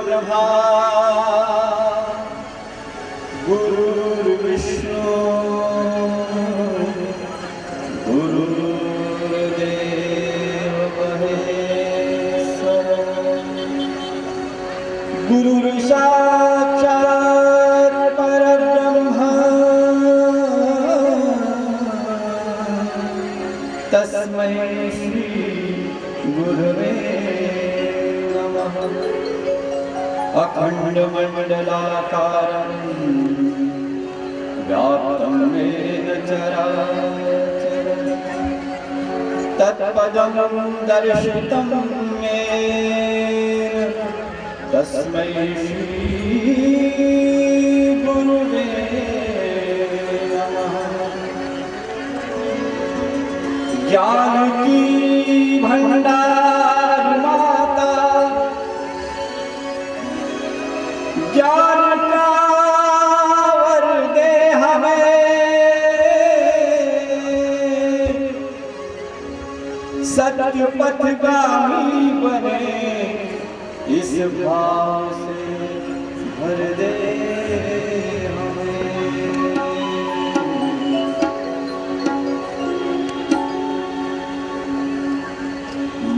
ब्रह्मा गुरुर्विष्णु गुरुर्देव महेश्वरः गुरुर्साक्षात् परब्रह्म तस्मै श्री गुरवे नमः। अखण्डमण्डलाकारं व्याप्तं येन चराचरं तत्पदं दर्शितं येन तस्मै श्री गुरुवे नमः। ज्ञान की भंडार माता ज्ञान का वर दे हमें, सत्य पथगामी बने इस भाव से भर दे हमें।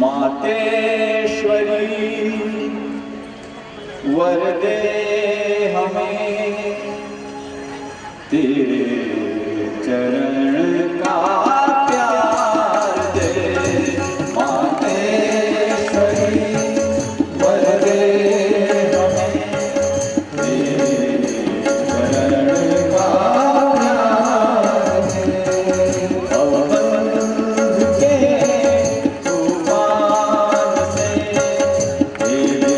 मातेश्वरी वर दे हमें तेरे चरण का प्यार दे। मातेश्वरी वर दे हमें तेरे चरण का प्यार दे। अवबंध के तूफान से तेरे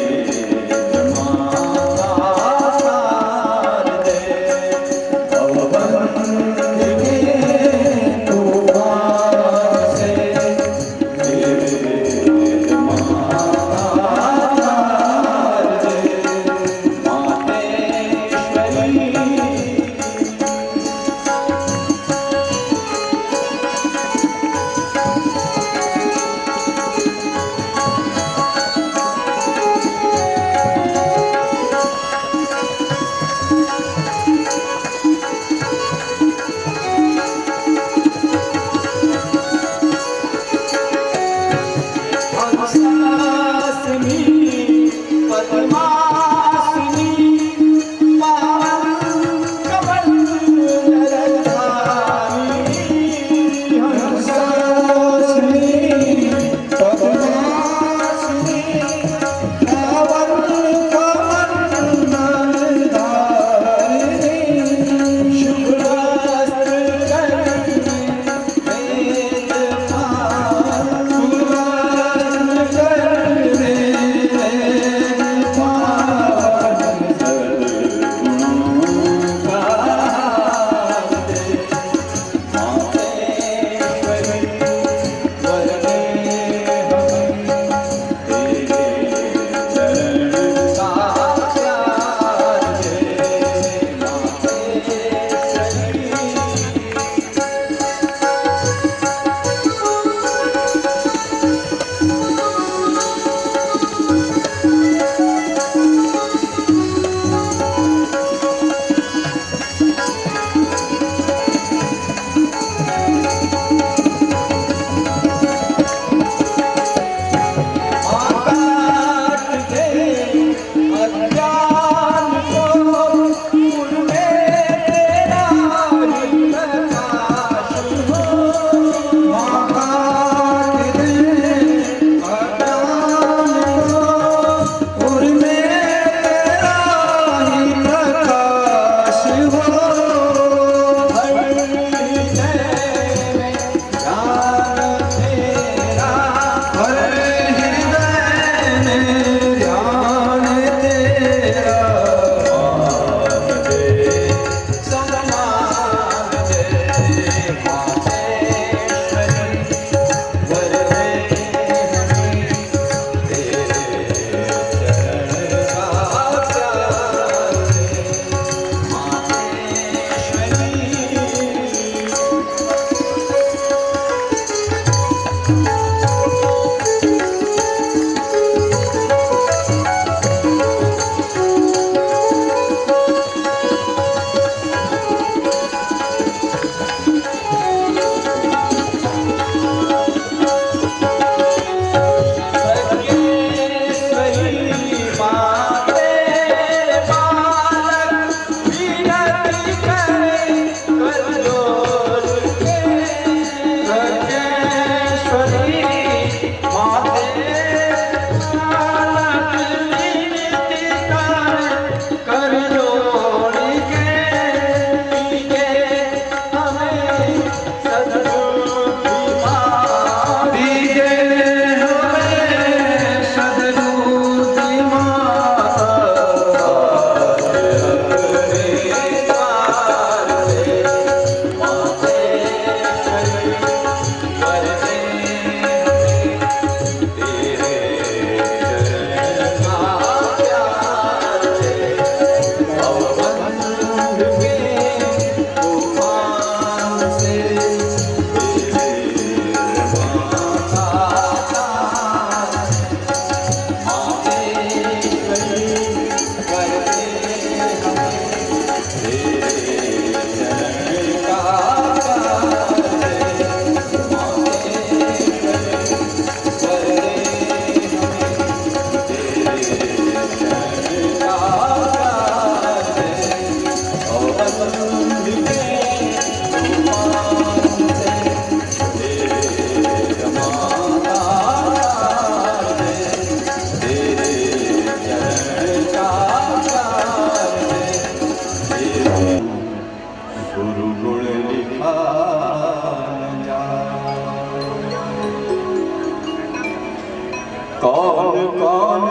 कौन कौन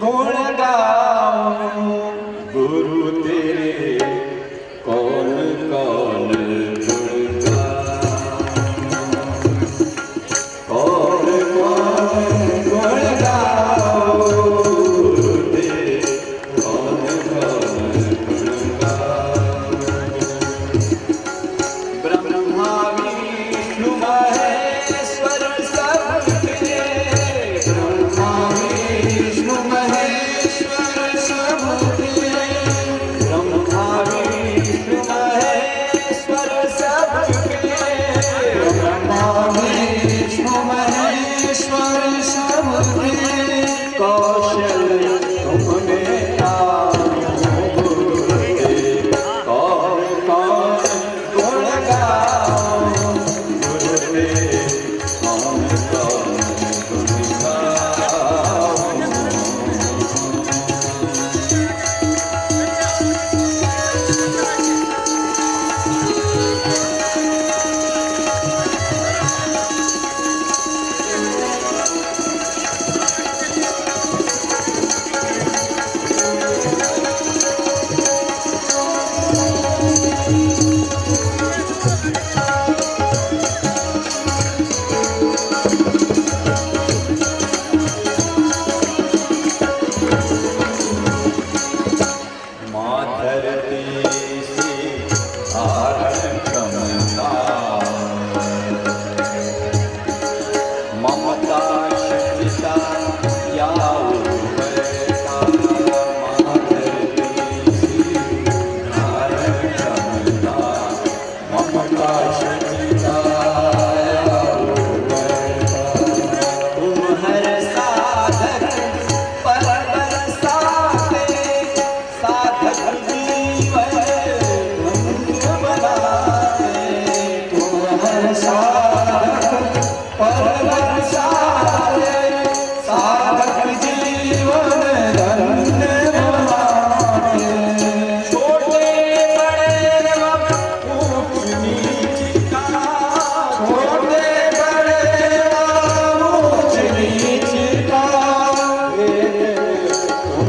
गुण गाऊं गुरु तेरे, कौन कौन गुण गाऊं, कौन कौन गुण गाऊं गुरु तेरे, कौन कौन गुण गाऊं। ब्रह्मा विष्णु महेश्वर सबके, ब्रह्मा विष्णु महेश्वर सबके, ब्रह्मा विष्णु महेश्वर सबके, ब्रह्मा विष्णु महेश्वर सबके, कौशल तुमने कौन कौन गुण गाऊं गुरु तेरे, कौन कौन गुण गाऊं। ममता शक्तिता या उभयता, ममता शक्तिता या उभयता, तुम हर साधक परवर साधे, साधक जीवन धन्य बनाते, तुम हर साधक परवर साधे, साधक जीवन धन्य बनाते। छोटे बड़े ऊंच नीच का, छोटे बड़े ऊंच नीच का,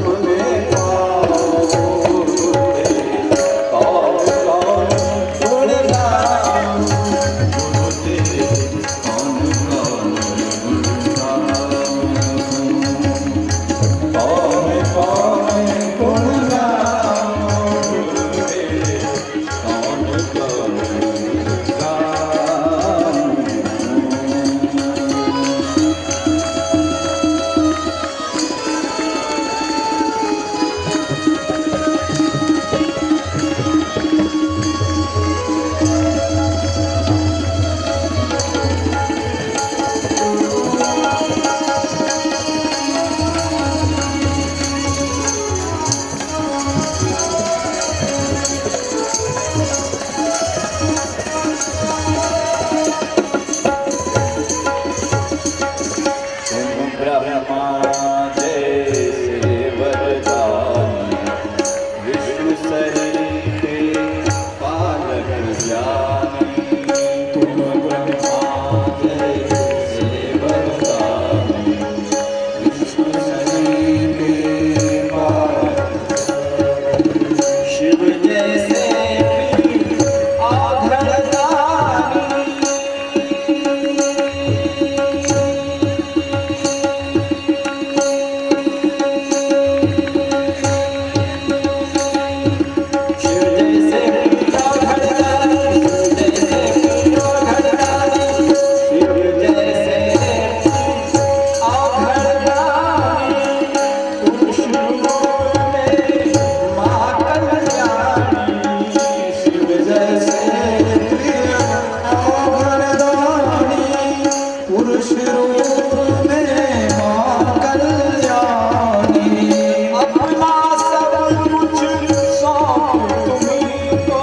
तुमने कौन कौन गुण गाऊं गुरु तेरे, कौन कौन गुण गाऊं, कौन कौन गुण गाऊं गुरु तेरे, कौन कौन गुण गाऊं। तुम ब्रह्मा जैसे वरदानी, विष्णु शरीर के पालक ज्ञानी, तुम ब्रह्मा जैसे वरदानी, विष्णु शरीर के पालक, शिव जैसे आधरदानी, पुरुष रूप में मां कल्याणी, अपना सब कुछ सौंप तुम्हीं को,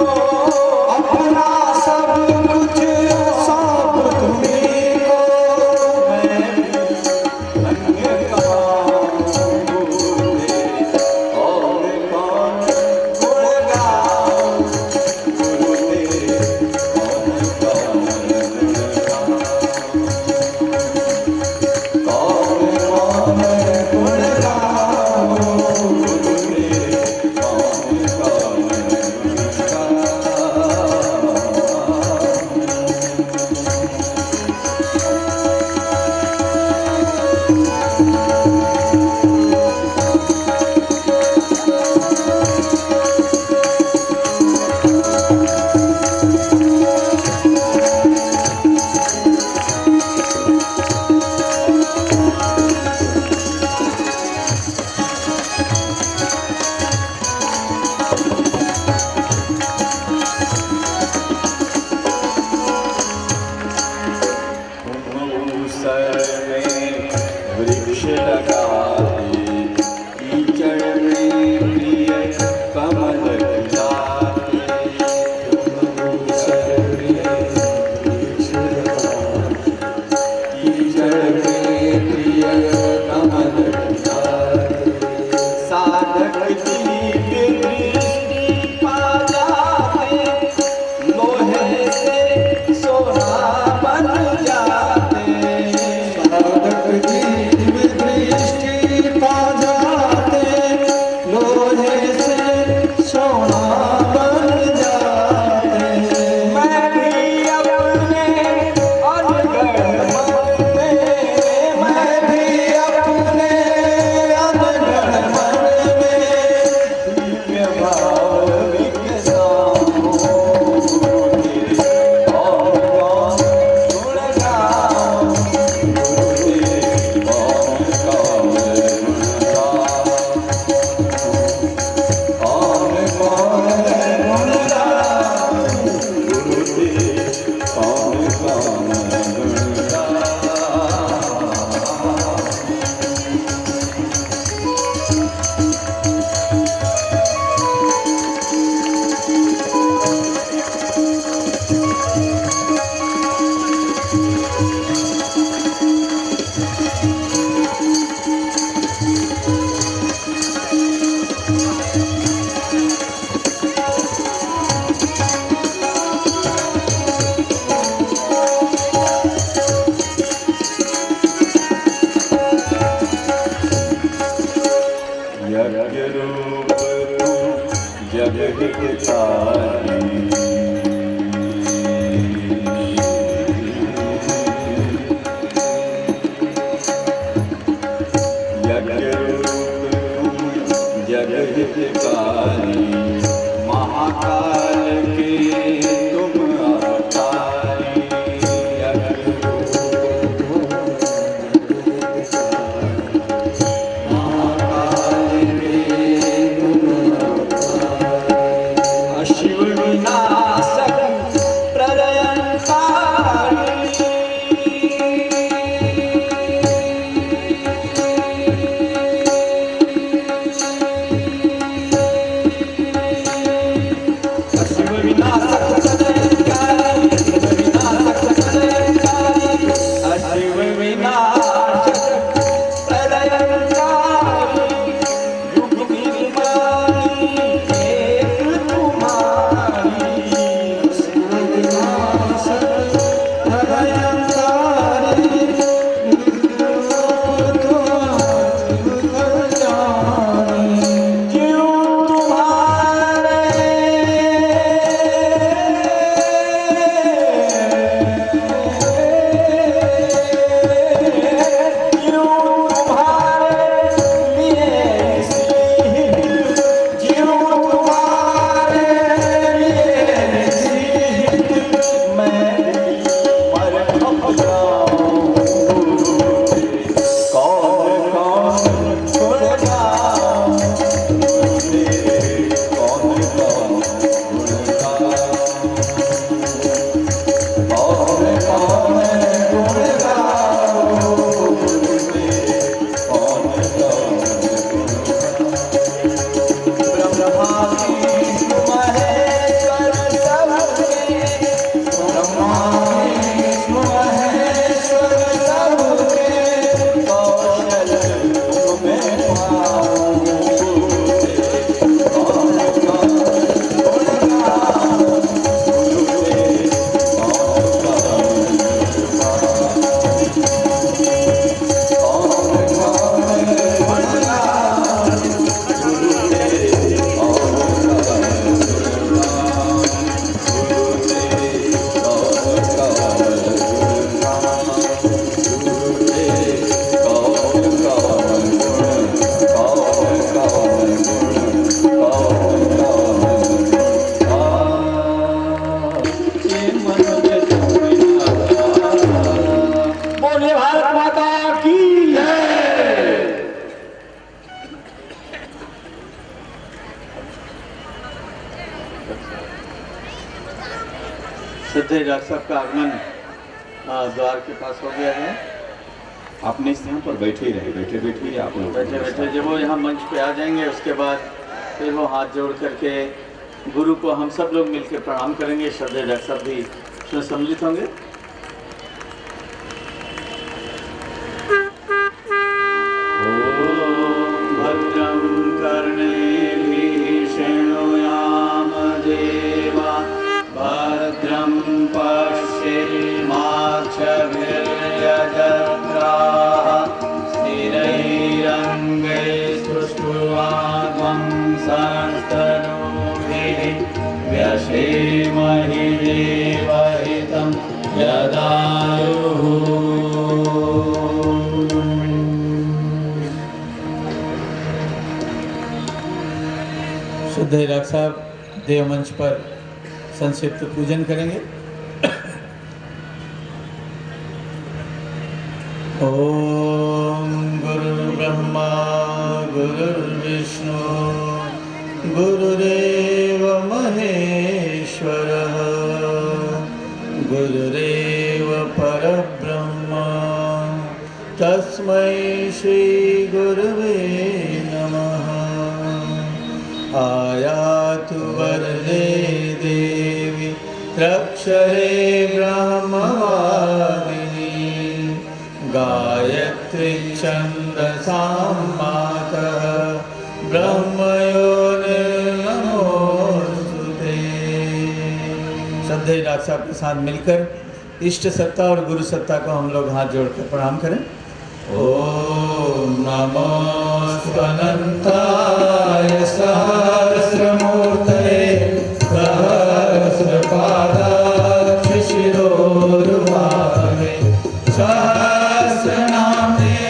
श्रद्धेय डॉक्टर साहब का आगमन द्वार के पास हो गया है। आपने इस यहाँ पर बैठे ही रहे, बैठे बैठे ही आप लोग बैठे जब वो यहाँ मंच पे आ जाएंगे उसके बाद फिर वो हाथ जोड़ करके गुरु को हम सब लोग मिलकर प्रणाम करेंगे। श्रद्धेय डॉक्टर साहब भी उसमें सम्मिलित होंगे। भद्रं कर्णेभिः शृणुयाम देवा भद्रं पश्येमाक्षभिर्यजत्राः स्थिरैरङ्गैस्तुष्ट्वां संस्तनूभिः व्यशेमहि देवहितं यदायुः। श्रद्धेय डॉक्टर साहब देव मंच पर संक्षिप्त पूजन करेंगे। ओम गुरु ब्रह्मा गुरुर्विष्णु गुरुदेव महेश्वरः गुरुदेव परब्रह्म तस्मै श्री गुरुवे नमः। आयातु वरदे देवी त्र्यक्षरे ब्रह्मवादिनी गायत्री छन्दसां मातः ब्रह्मयोनिर्नमोस्तुते। श्रद्धेय डॉक्टर साहब के साथ मिलकर इष्ट सत्ता और गुरु सत्ता को हम लोग हाथ जोड़कर प्रणाम करें। ओम नमो अनंताय सहस्रमूर्तये सहस्रपादाक्ष शिरोरुबाहे सहस्रनामे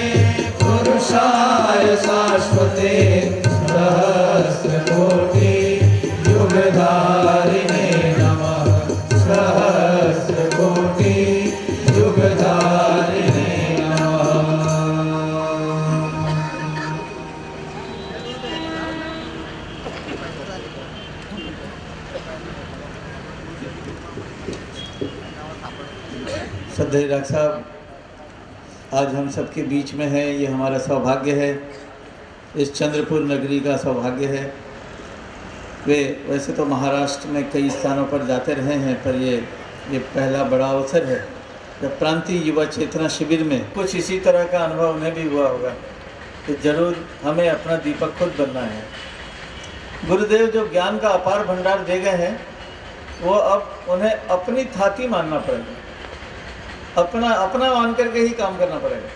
पुरुषाय शाश्वते सहस्रकोटि युगधारिणे श्रद्धेय डॉक्टर साहब आज हम सबके बीच में हैं, ये हमारा सौभाग्य है, इस चंद्रपुर नगरी का सौभाग्य है। वे वैसे तो महाराष्ट्र में कई स्थानों पर जाते रहे हैं, पर ये पहला बड़ा अवसर है जब प्रांतीय युवा चेतना शिविर में कुछ इसी तरह का अनुभव उन्हें भी हुआ होगा कि जरूर हमें अपना दीपक खुद बनना है। गुरुदेव जो ज्ञान का अपार भंडार दे गए हैं, वो अब उन्हें अपनी थाती मानना पड़ेगा, अपना मान करके ही काम करना पड़ेगा।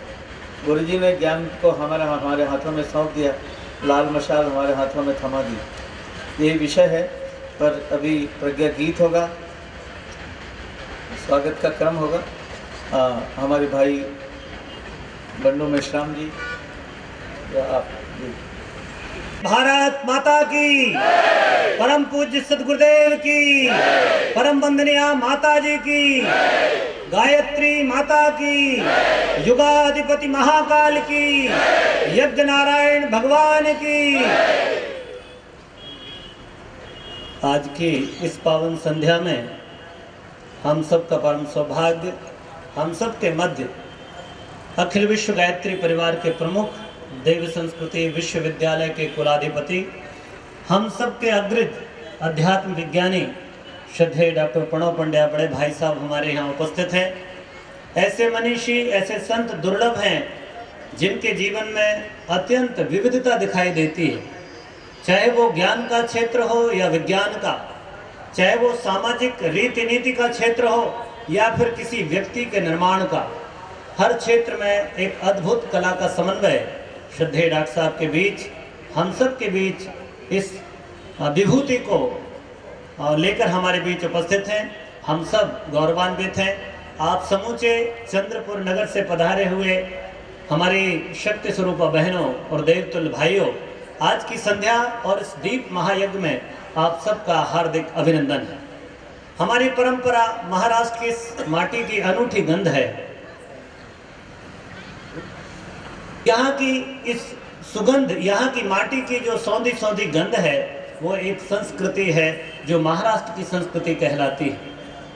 गुरुजी ने ज्ञान को हमारे हाथों में सौंप दिया, लाल मशाल हमारे हाथों में थमा दी, यही विषय है। पर अभी प्रज्ञा गीत होगा, स्वागत का क्रम होगा। हमारे भाई बंडू मेश्राम जी या आप जी। भारत माता की, परम पूज्य सदगुरुदेव की, परम वंदनीय माता जी की, गायत्री माता की, युगाधिपति महाकाल की, यज्ञ नारायण भगवान की। आज की इस पावन संध्या में हम सब का परम सौभाग्य, हम सब के मध्य अखिल विश्व गायत्री परिवार के प्रमुख, देव संस्कृति विश्वविद्यालय के कुलाधिपति, हम सब के अग्रज अध्यात्म विज्ञानी श्रद्धेय डॉक्टर प्रणव पंड्या बड़े भाई साहब हमारे यहाँ उपस्थित हैं। ऐसे मनीषी, ऐसे संत दुर्लभ हैं जिनके जीवन में अत्यंत विविधता दिखाई देती है, चाहे वो ज्ञान का क्षेत्र हो या विज्ञान का, चाहे वो सामाजिक रीति नीति का क्षेत्र हो या फिर किसी व्यक्ति के निर्माण का। हर क्षेत्र में एक अद्भुत कला का समन्वय श्रद्धेय डॉक्टर साहब के बीच, हम सब के बीच इस विभूति को लेकर हमारे बीच उपस्थित हैं। हम सब गौरवान्वित हैं। आप समूचे चंद्रपुर नगर से पधारे हुए हमारी शक्ति स्वरूपा बहनों और देवतुल्य भाइयों, आज की संध्या और इस दीप महायज्ञ में आप सबका हार्दिक अभिनंदन है। हमारी परंपरा महाराष्ट्र की इस माटी की अनूठी गंध है। यहाँ की इस सुगंध, यहाँ की माटी की जो सौंधी सौंधी गंध है, वो एक संस्कृति है जो महाराष्ट्र की संस्कृति कहलाती है।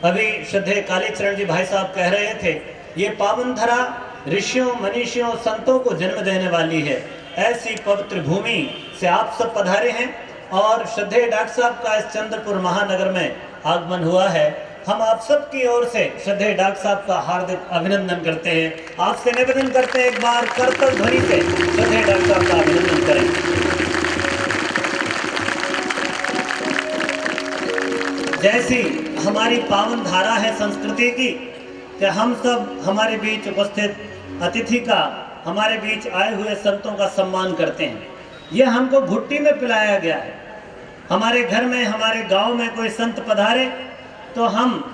अभी श्रद्धेय कालीचरण जी भाई साहब कह रहे थे, ये पावन धरा ऋषियों, मनीषियों, संतों को जन्म देने वाली है। ऐसी पवित्र भूमि से आप सब पधारे हैं और श्रद्धेय डॉक्टर साहब का इस चंद्रपुर महानगर में आगमन हुआ है। हम आप सब की ओर से श्रद्धेय डॉक्टर साहब का हार्दिक अभिनंदन करते हैं। आपसे निवेदन करते हैं, एक बार करतल ध्वनि से श्रद्धेय डॉक्टर साहब का अभिनंदन करें। जैसी हमारी पावन धारा है संस्कृति की कि हम सब हमारे बीच उपस्थित अतिथि का, हमारे बीच आए हुए संतों का सम्मान करते हैं। यह हमको घुट्टी में पिलाया गया है। हमारे घर में, हमारे गांव में कोई संत पधारे तो हम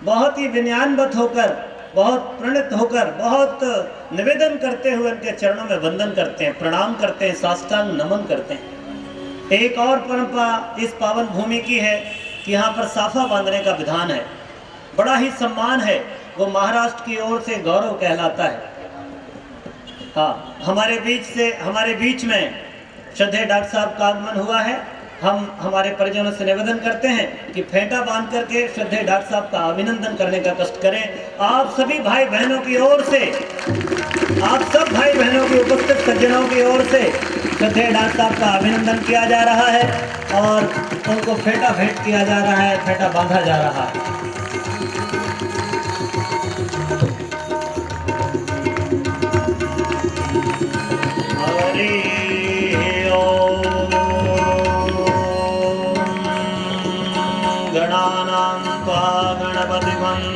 बहुत ही विनयान्वित होकर, बहुत प्रणित होकर, बहुत निवेदन करते हुए उनके चरणों में वंदन करते हैं, प्रणाम करते हैं, साष्टांग नमन करते हैं। एक और परंपरा इस पावन भूमि की है कि यहाँ पर साफा बांधने का विधान है। बड़ा ही सम्मान है, वो महाराष्ट्र की ओर से गौरव कहलाता है। हाँ, हमारे बीच में श्रद्धेय डॉक्टर साहब का आगमन हुआ है। हम हमारे परिजनों से निवेदन करते हैं कि फेंटा बांध करके श्रद्धेय डॉक्टर साहब का अभिनंदन करने का कष्ट करें। आप सभी भाई बहनों की ओर से, आप सब भाई बहनों की उपस्थित सज्जनों की ओर से श्रद्धेय डॉक्टर साहब का अभिनंदन किया जा रहा है और उनको फेंटा भेंट किया जा रहा है, फेंटा बांधा जा रहा है।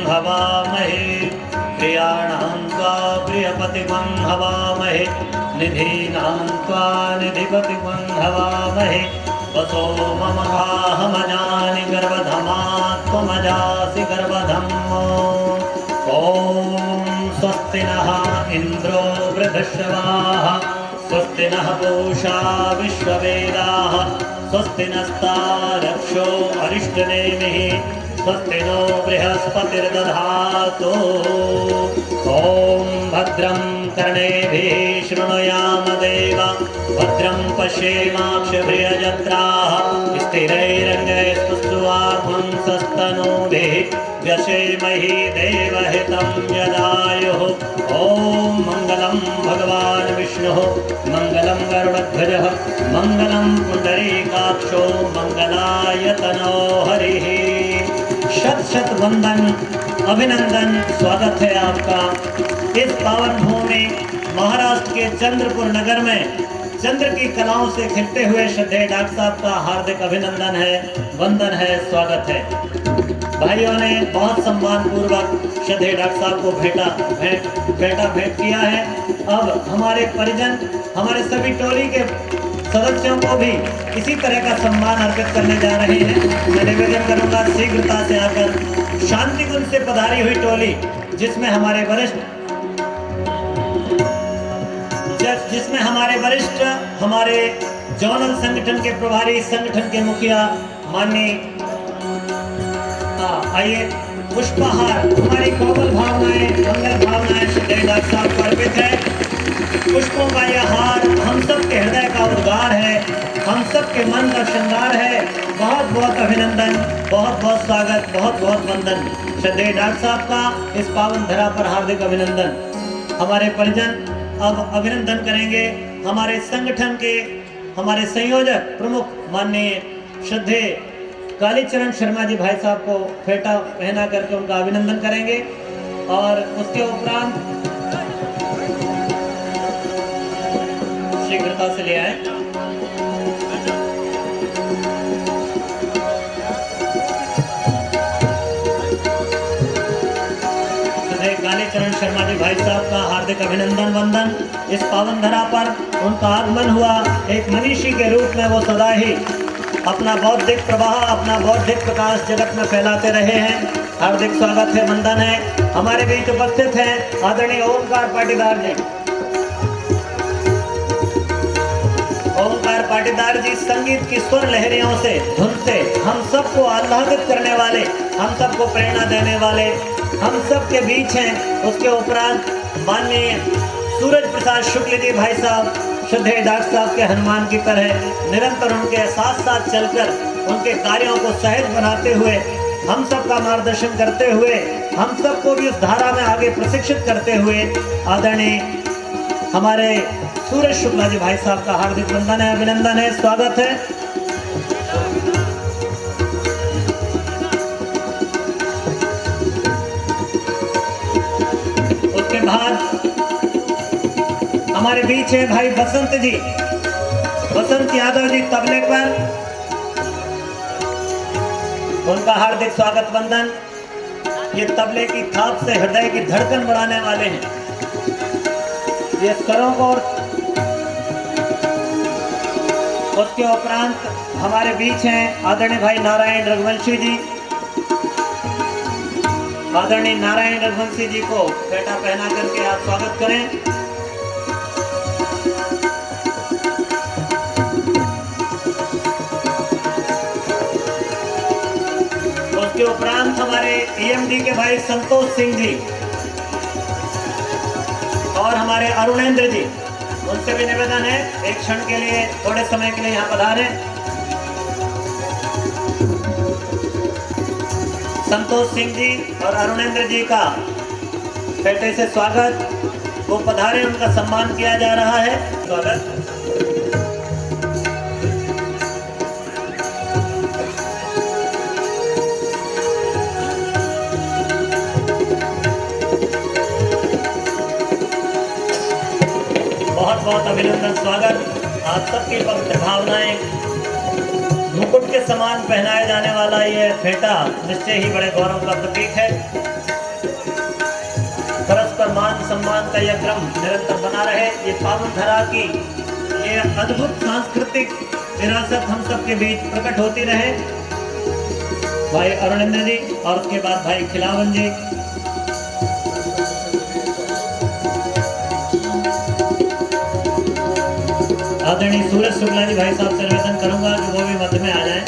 हवामहे प्रियाणां त्वा प्रियपतिं हवामहे निधीनां त्वा निधिपतिं हवामहे वसो मम गाहमजानि गर्भधमात्मजासि गर्भधम् ॐ स्वस्ति नः इन्द्रो वृद्धश्रवाः स्वस्ति नः पूषा विश्ववेदाः स्वस्ति नस्तारक्षो अरिष्टनेमिः स्वस्ति नो बृहस्पतिर्दधातु। ॐ भद्रं कर्णेभिः शृणुयाम देवा, भद्रं पश्येमाक्षभिर्यजत्राः स्थिरैरङ्गैस्तुष्टुवागुंसस्तनूभिः व्यसेमहि देवहितं यदायुः। ॐ मङ्गलं भगवान् विष्णुः, मङ्गलं गरुडध्वजः, मङ्गलं पुण्डरीकाक्षो, मङ्गलायतनो हरिः। शत शत वंदन, अभिनंदन, स्वागत है आपका इस पावन भूमि महाराष्ट्र के चंद्रपुर नगर में। चंद्र की कलाओं से खिलते हुए श्रद्धेय डॉक्टर साहब का हार्दिक अभिनंदन है, वंदन है, स्वागत है। भाइयों ने बहुत सम्मान पूर्वक श्रद्धेय डॉक्टर साहब को भेंट किया है। अब हमारे परिजन, हमारे सभी टोली के सदस्यों को भी इसी तरह का सम्मान अर्पित करने जा रहे हैं। मैं निवेदन करूंगा शीघ्रता से आकर शांति कुंज से पधारी हुई टोली, जिसमें हमारे वरिष्ठ हमारे जोनल संगठन के प्रभारी, संगठन के मुखिया माननीय आइए पुष्पहार, हमारी कोमल भावनाएं, मंगल भावनाएं श्रद्धेय डॉक्टर साहब को अर्पित है। पुष्पों का यह हार हम सब के हृदय का उद्गार है, हम सब के मन का श्रृंगार है। बहुत बहुत अभिनंदन, बहुत बहुत स्वागत, बहुत बहुत वंदन श्रद्धेय डॉक्टर साहब का इस पावन धरा पर हार्दिक अभिनंदन। हमारे परिजन अब अभिनंदन करेंगे हमारे संगठन के हमारे संयोजक प्रमुख माननीय श्रद्धेय कालीचरण शर्मा जी भाई साहब को फेटा पहना करके उनका अभिनंदन करेंगे। और उसके उपरांत शीघ्रता से ले आए कालीचरण शर्मा जी भाई साहब का हार्दिक अभिनंदन वंदन। इस पावन धरा पर उनका आगमन हुआ। एक मनीषी के रूप में वो सदा ही अपना बौद्धिक प्रवाह, अपना बौद्धिक प्रकाश जगत में फैलाते रहे हैं। हार्दिक स्वागत है, वंदन है। हमारे बीच उपस्थित हैं आदरणीय ओमकार पाटीदार जी। ओमकार पाटीदार जी संगीत की स्वर लहरियों से, धुन से हम सबको आह्लादित करने वाले, हम सबको प्रेरणा देने वाले हम सब के बीच हैं। उसके उपरांत माननीय सूरज प्रसाद शुक्ल जी भाई साहब, श्रद्धेय डॉक्टर साहब के हनुमान की तरह निरंतर उनके साथ साथ चलकर उनके कार्यों को सहज बनाते हुए, हम सब का मार्गदर्शन करते हुए, हम सबको भी उस धारा में आगे प्रशिक्षित करते हुए आदरणीय हमारे सूरज शुक्ला जी भाई साहब का हार्दिक वंदन है, अभिनंदन है, स्वागत है। उसके बाद हमारे बीच है भाई बसंत जी, बसंत यादव जी तबले पर, उनका हार्दिक स्वागत वंदन। ये तबले की थाप से हृदय की धड़कन बढ़ाने वाले हैं। ये स्वरों को, उसके उपरांत हमारे बीच हैं आदरणीय भाई नारायण रघुवंशी जी। आदरणीय नारायण रघुवंशी जी को फेटा पहना करके आप स्वागत करें। उसके उपरांत हमारे ईएमडी के भाई संतोष सिंह जी और हमारे अरुणेंद्र जी, उनसे भी निवेदन है एक क्षण के लिए, थोड़े समय के लिए यहाँ पधारें। संतोष सिंह जी और अरुणेंद्र जी का फेटे से स्वागत, वो पधारे, उनका सम्मान किया जा रहा है। स्वागत। बहुत बहुत अभिनंदन, स्वागत। आप सबकी भक्त भावनाएं, मुकुट के समान पहनाया जाने वाला ये फेटा निश्चय ही बड़े गौरव का प्रतीक है। परस्पर मान सम्मान का यह क्रम निरंतर बना रहे। ये पावन धरा की ये अद्भुत सांस्कृतिक विरासत हम सबके बीच प्रकट होती रहे। भाई अरुणेंद्र जी और उसके बाद भाई खिलावन जी। आदरणीय सूरज शुक्ला जी भाई साहब से निवेदन करूंगा कि वो भी मध्य में आ जाएं।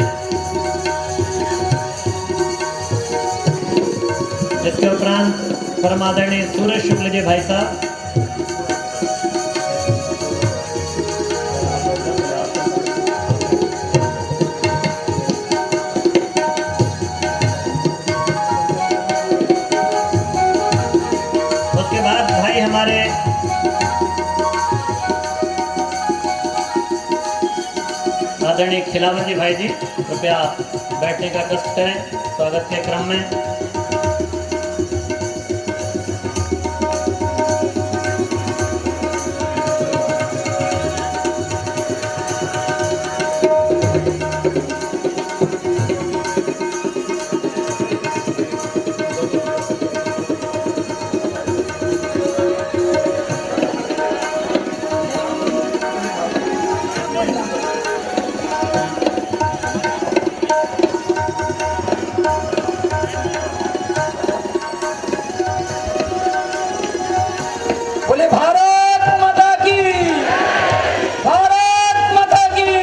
इसके उपरांत परम आदरणीय सूरज शुक्ल जी भाई साहब, उसके बाद भाई हमारे आदरणीय खिलावन जी भाई जी, कृपया बैठने का कष्ट करें स्वागत के क्रम में। बोले भारत माता की, भारत माता की।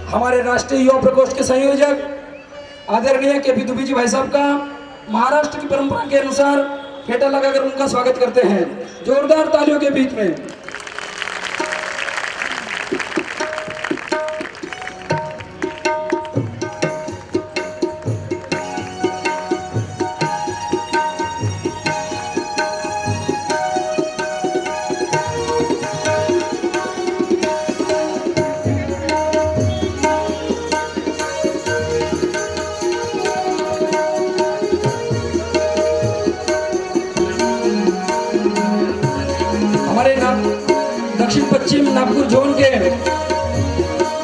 हमारे राष्ट्रीय युवा प्रकोष्ठ के संयोजक आदरणीय के पी दुबे जी भाई साहब का महाराष्ट्र की परंपरा के अनुसार फेटा लगाकर उनका स्वागत करते हैं जोरदार तालियों के बीच में। दक्षिण पश्चिम नागपुर जोन के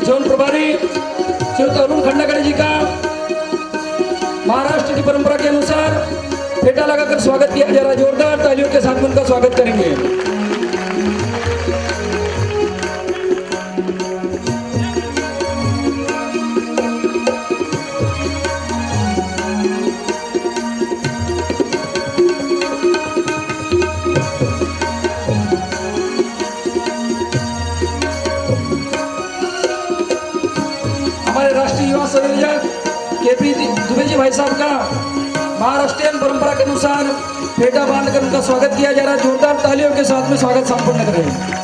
जोन प्रभारी श्री अरुण खंडागड़े जी का महाराष्ट्र की परंपरा के अनुसार फेटा लगाकर स्वागत किया जा रहा है। जोरदार तालियों के साथ उनका स्वागत करेंगे। राष्ट्रीय युवा संयोजक के पी दुबे जी भाई साहब का महाराष्ट्रीयन परंपरा के अनुसार फेटा बांधकर उनका स्वागत किया जा रहा है। जोरदार तालियों के साथ में स्वागत संपन्न करें।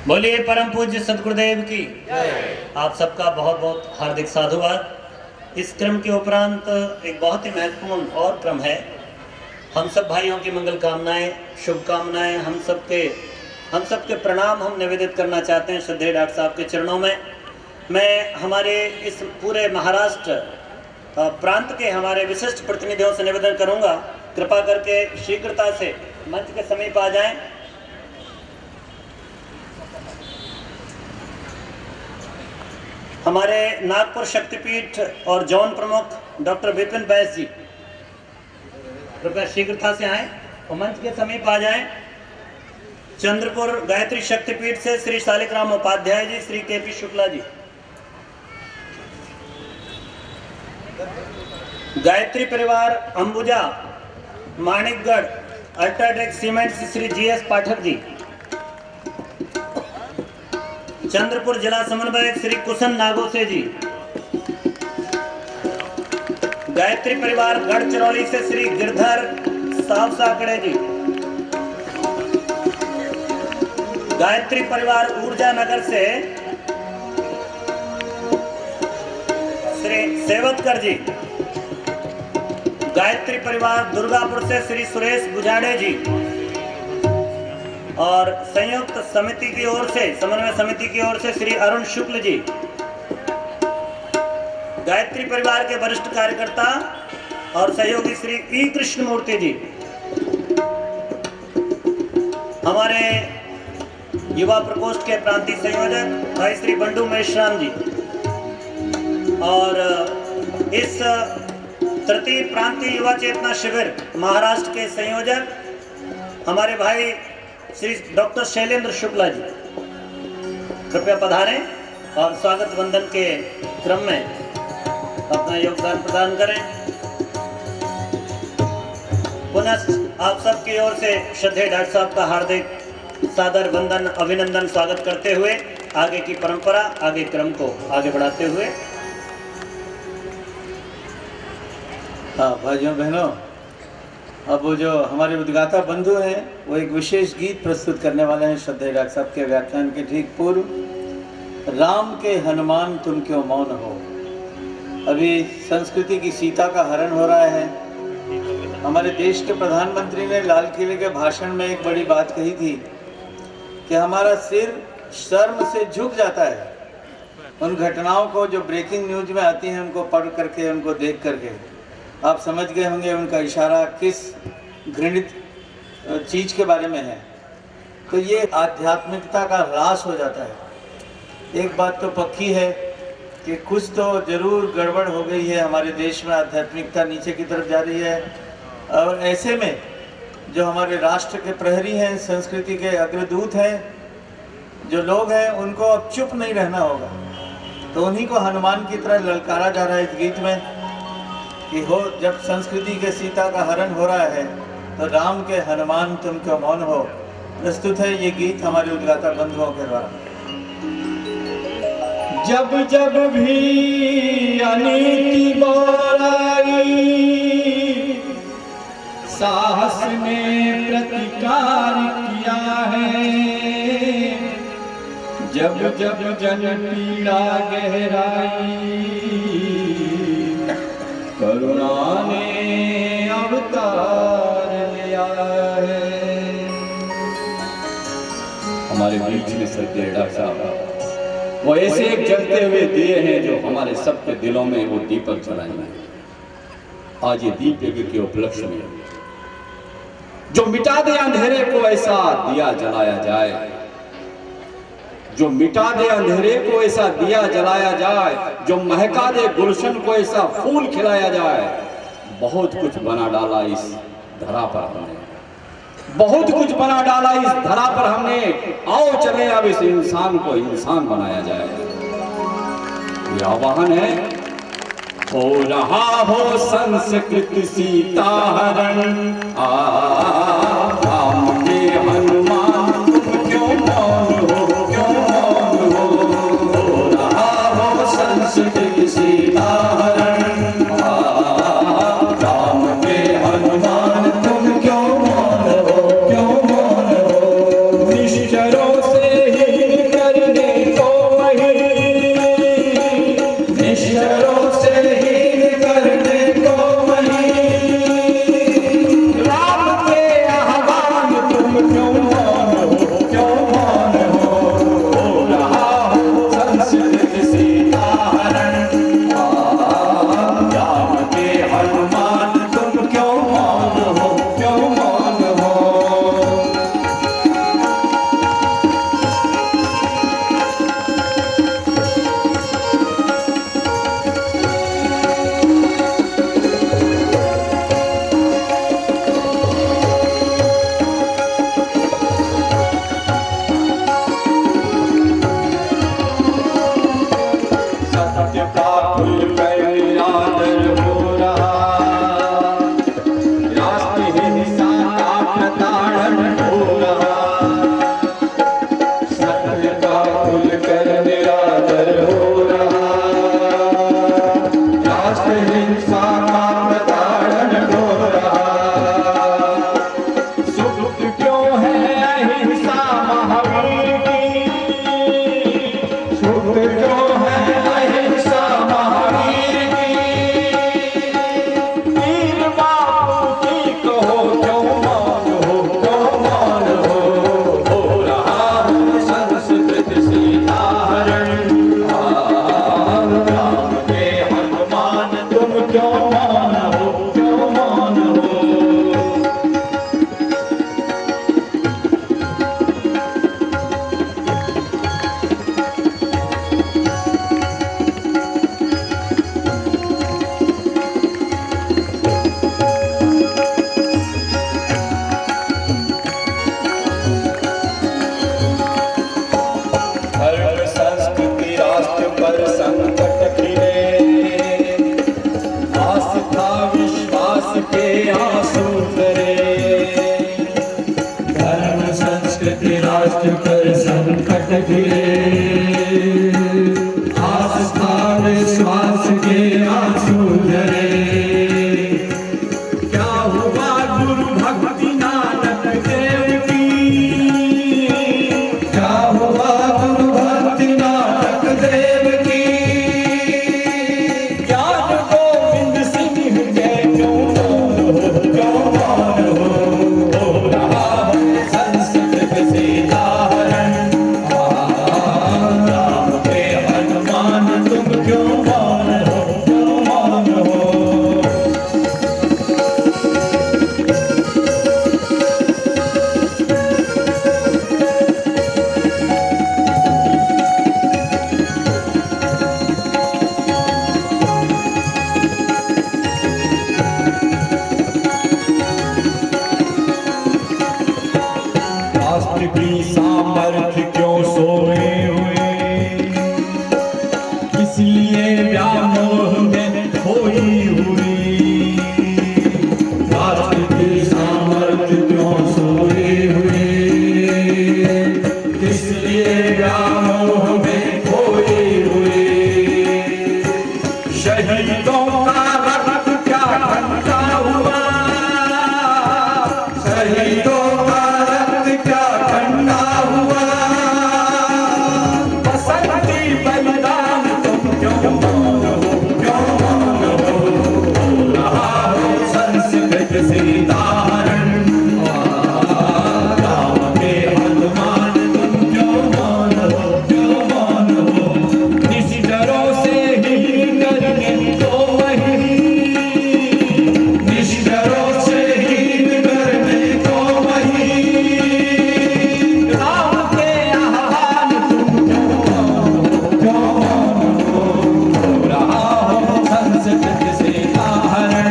बोलिए परम पूज्य सतगुरुदेव की। आप सबका बहुत बहुत हार्दिक साधुवाद। इस क्रम के उपरांत एक बहुत ही महत्वपूर्ण और क्रम है। हम सब भाइयों की मंगल कामनाएं, शुभकामनाएं, हम सबके प्रणाम हम निवेदित करना चाहते हैं श्रद्धेय डॉक्टर साहब के चरणों में। मैं हमारे इस पूरे महाराष्ट्र प्रांत के हमारे विशिष्ट प्रतिनिधियों से निवेदन करूंगा, कृपा करके शीघ्रता से मंच के समीप आ जाएं। हमारे नागपुर शक्तिपीठ और जौन प्रमुख डॉक्टर विपिन बैस जी कृपया शीघ्रता से आएं और मंच के समीप आ जाएं। चंद्रपुर गायत्री शक्तिपीठ से श्री शालिग्राम उपाध्याय जी, श्री के P Shukla ji. Gayatri Parivar Ambuja Manikgarh UltraTech cement Shri G S Pathak ji. Chandrapur जिला समन्वयक श्री कुशन नागोसे जी। गायत्री परिवार गढ़चिरौली से श्री गिरधर सावसाकड़े जी। गायत्री परिवार ऊर्जा नगर से श्री सेवतकर जी। गायत्री परिवार दुर्गापुर से श्री सुरेश गुजाड़े जी और संयुक्त समिति की ओर से, समन्वय समिति की ओर से श्री अरुण शुक्ल जी। गायत्री परिवार के वरिष्ठ कार्यकर्ता और सहयोगी श्री ई कृष्ण मूर्ति जी। हमारे युवा प्रकोष्ठ के प्रांतीय संयोजक भाई श्री बंडू मेश्राम जी। और इस तृतीय प्रांतीय युवा चेतना शिविर महाराष्ट्र के संयोजक हमारे भाई श्री डॉक्टर शैलेंद्र शुक्ला जी, कृपया पधारें और स्वागत वंदन के क्रम में अपना योगदान प्रदान करें। पुनः आप सबकी ओर से श्रद्धेय डॉक्टर साहब का हार्दिक सादर वंदन अभिनंदन स्वागत करते हुए आगे की परंपरा, आगे क्रम को आगे बढ़ाते हुए। हाँ भाइयों बहनों, अब वो जो हमारे उद्गाता बंधु हैं वो एक विशेष गीत प्रस्तुत करने वाले हैं श्रद्धेय डॉक्टर साहब के व्याख्यान के ठीक पूर्व। राम के हनुमान तुम क्यों मौन हो। अभी संस्कृति की सीता का हरण हो रहा है। हमारे देश के प्रधानमंत्री ने लाल किले के भाषण में एक बड़ी बात कही थी कि हमारा सिर शर्म से झुक जाता है उन घटनाओं को जो ब्रेकिंग न्यूज में आती हैं, उनको पढ़ करके, उनको देख करके। आप समझ गए होंगे उनका इशारा किस घृणित चीज के बारे में है। तो ये आध्यात्मिकता का ह्रास हो जाता है। एक बात तो पक्की है कि कुछ तो जरूर गड़बड़ हो गई है हमारे देश में, आध्यात्मिकता नीचे की तरफ जा रही है। और ऐसे में जो हमारे राष्ट्र के प्रहरी हैं, संस्कृति के अग्रदूत हैं, जो लोग हैं, उनको अब चुप नहीं रहना होगा। तो उन्हीं को हनुमान की तरह ललकारा जा रहा है इस गीत में कि हो जब संस्कृति के सीता का हरण हो रहा है तो राम के हनुमान तुम क्यों मौन हो। प्रस्तुत है ये गीत हमारे उद्गाता बंधुओं के द्वारा। जब जब भी अनीति बोलाई, साहस ने प्रतिकार किया है। जब जब जन पीड़ा गहराई, करुणा ने अवतार लिया है। हमारे बीच में श्रद्धेय डॉक्टर साहब वो ऐसे एक जलते हुए दिए हैं जो हमारे सबके दिलों में वो दीपक जलाएंगे। आज ये दीप यज्ञ के उपलक्ष्य में जो मिटा दे अंधेरे को ऐसा दिया जलाया जाए, जो मिटा दे अंधेरे को ऐसा दिया जलाया जाए, जो महका दे गुलशन को ऐसा फूल खिलाया जाए। बहुत कुछ बना डाला इस धरा पर हमने, बहुत कुछ बना डाला इस धरा पर हमने। आओ चले अब इस इंसान को इंसान बनाया जाए। ये आह्वान है। हो रहा हो संस्कृत सीता हरण, राम के हनुमान तुम क्यों मौन हो, क्यों मौन हो। हो रहा हो संस्कृत सीता हरण, राम के हनुमान तुम क्यों मौन हो, क्यों मौन हो। निश्चरों से ही करने को वही, निश्चरों से ही करने को वही। राम के आह्वान तुम क्यों मौन हो, क्यों मौन हो। हो रहा हो संस्कृत सीता हरण, राम के हनुमान तुम क्यों मौन हो, क्यों मौन हो। सत्य का खुल कर निरादर हो रहा, राष्ट्र हिंसा का प्रताड़न हो रहा। सत्य का खुल कर निरादर हो रहा, राष्ट्र हिंसा का प्रताड़न हो रहा। सुप्त क्यों है अहिंसा महावीर की, सुप्त क्यों है अहिंसा महावीर की। वीर बापू की कहो क्यों मौन हो, क्यों मौन हो। हो रहा हो संस्कृत सीता हरण, राम के हनुमान तुम शहीदों का रक्त क्या ठंडा हुआ, शहीदों का रक्त क्या ठंडा हुआ, बसंती बलिदान तुम क्यों मौन हो, क्यों मौन हो, रहा हो संस्कृत से धारण, राम के हनुमान तुम क्यों मौन हो, क्यों मौन हो, निष्ठुरों से हीन करने तो वही, निष्ठुरों से हीन करने तो वही, राम के आह्वान तुम क्यों मौन हो, क्यों मौन हो, रहा हो संस्कृत से आहरण,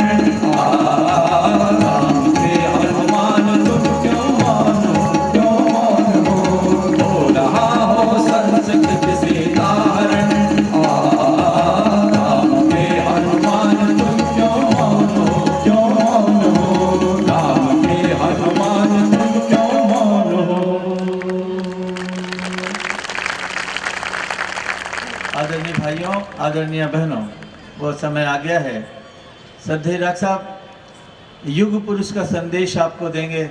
राम के हनुमान तुम क्यों मौन हो, क्यों मौन हो, रहा हो संस्कृत से आहरण, राम के हनुमान तुम क्यों मौन हो, क्यों मौन हो, राम के हनुमान तुम क्यों मौन हो। आदरणीय भाइयों, आदरणीय बहनों, वो समय आ गया है। श्रद्धेय डॉक्टर साहब युग पुरुष का संदेश आपको देंगे।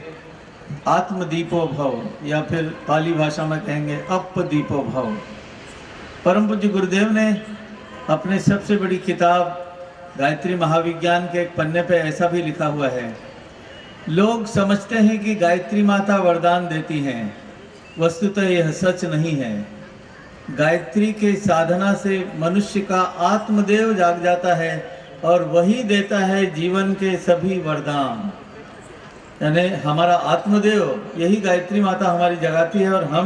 आत्मदीपो भव, या फिर पाली भाषा में कहेंगे अपदीपो भव। परम पूज्य गुरुदेव ने अपने सबसे बड़ी किताब गायत्री महाविज्ञान के एक पन्ने पे ऐसा भी लिखा हुआ है, लोग समझते हैं कि गायत्री माता वरदान देती हैं, वस्तुतः यह सच नहीं है। गायत्री के साधना से मनुष्य का आत्मदेव जाग जाता है और वही देता है जीवन के सभी वरदान। यानी हमारा आत्मदेव, यही गायत्री माता हमारी जगाती है और हम